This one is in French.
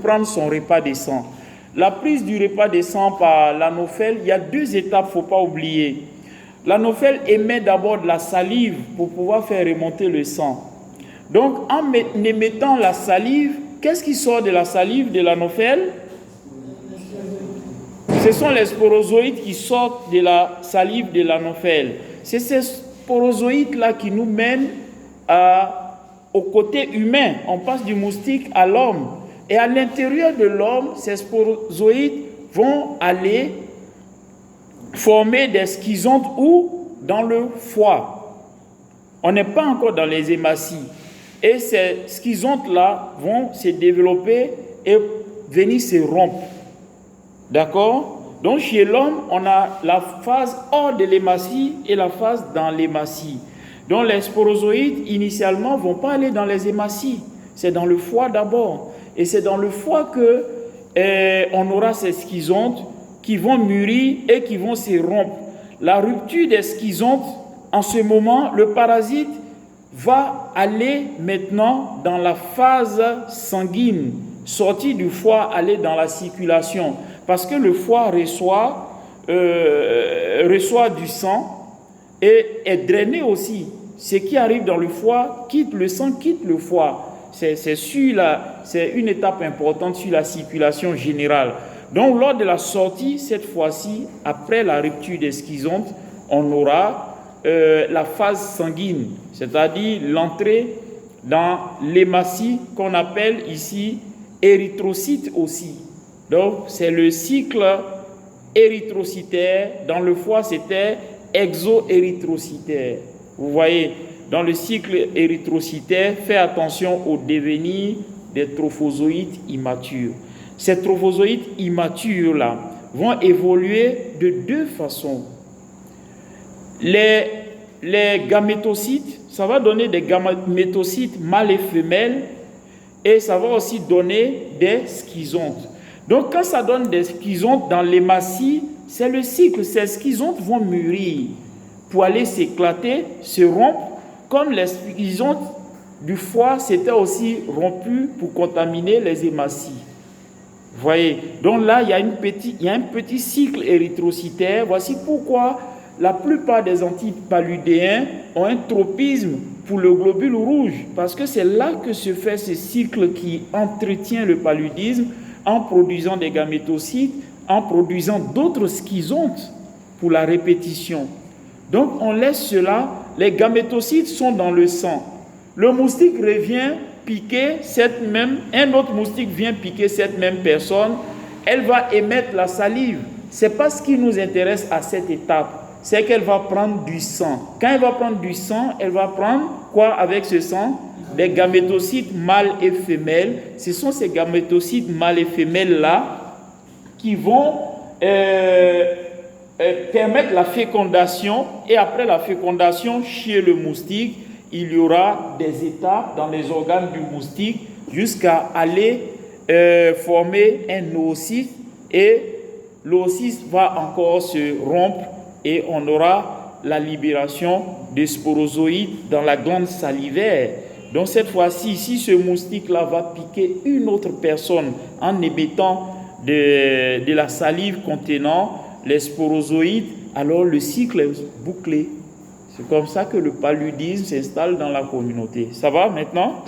prendre son repas de sang. La prise du repas de sang par l'anophèle, il y a 2 étapes, il ne faut pas oublier. L'anophèle émet d'abord de la salive pour pouvoir faire remonter le sang. Donc, en émettant la salive, qu'est-ce qui sort de la salive de l'anophèle? Ce sont les sporozoïdes qui sortent de la salive de l'anophèle. C'est ces sporozoïdes-là qui nous mènent au côté humain. On passe du moustique à l'homme. Et à l'intérieur de l'homme, ces sporozoïdes vont aller former des schizontes ou dans le foie. On n'est pas encore dans les hématies. Et ces schizontes-là vont se développer et venir se rompre. D'accord? Donc chez l'homme, on a la phase hors de l'hématie et la phase dans l'hématie. Donc les sporozoïdes, initialement, ne vont pas aller dans les hématies. C'est dans le foie d'abord. Et c'est dans le foie qu'on aura ces schizontes qui vont mûrir et qui vont se rompre. La rupture des schizontes, en ce moment, le parasite va aller maintenant dans la phase sanguine, sortir du foie, aller dans la circulation. Parce que le foie reçoit du sang et est drainé aussi. Ce qui arrive dans le foie quitte le sang, quitte le foie. C'est une étape importante sur la circulation générale. Donc, lors de la sortie, cette fois-ci, après la rupture des schizontes, on aura la phase sanguine, c'est-à-dire l'entrée dans l'hématie qu'on appelle ici érythrocyte aussi. Donc, c'est le cycle érythrocytaire. Dans le foie, c'était exoérythrocytaire. Vous voyez, dans le cycle érythrocytaire, faites attention au devenir des trophozoïdes immatures. Ces trophozoïdes immatures-là vont évoluer de 2 façons. Les gamétocytes, ça va donner des gamétocytes mâles et femelles, et ça va aussi donner des schizontes. Donc, quand ça donne des schizontes dans l'hématie, c'est le cycle. Ces schizontes vont mûrir pour aller s'éclater, se rompre, comme les schizontes du foie s'étaient aussi rompus pour contaminer les hématies. Vous voyez, donc là, il y a un petit cycle érythrocytaire. Voici pourquoi la plupart des antipaludéens ont un tropisme pour le globule rouge, parce que c'est là que se fait ce cycle qui entretient le paludisme en produisant des gamétocytes, en produisant d'autres schizontes pour la répétition. Donc, on laisse cela. Les gamétocytes sont dans le sang. Le moustique revient piquer un autre moustique vient piquer cette même personne. Elle va émettre la salive. Ce n'est pas ce qui nous intéresse à cette étape. C'est qu'elle va prendre du sang. Quand elle va prendre du sang, elle va prendre quoi avec ce sang? Des gamétocytes mâles et femelles. Ce sont ces gamétocytes mâles et femelles-là qui vont permettre la fécondation. Et après la fécondation, chez le moustique, il y aura des étapes dans les organes du moustique jusqu'à aller former un oocyte. Et l'oocyte va encore se rompre et on aura la libération des sporozoïdes dans la glande salivaire. Donc cette fois-ci, si ce moustique-là va piquer une autre personne en émettant de la salive contenant les sporozoïdes, alors le cycle est bouclé. C'est comme ça que le paludisme s'installe dans la communauté. Ça va maintenant?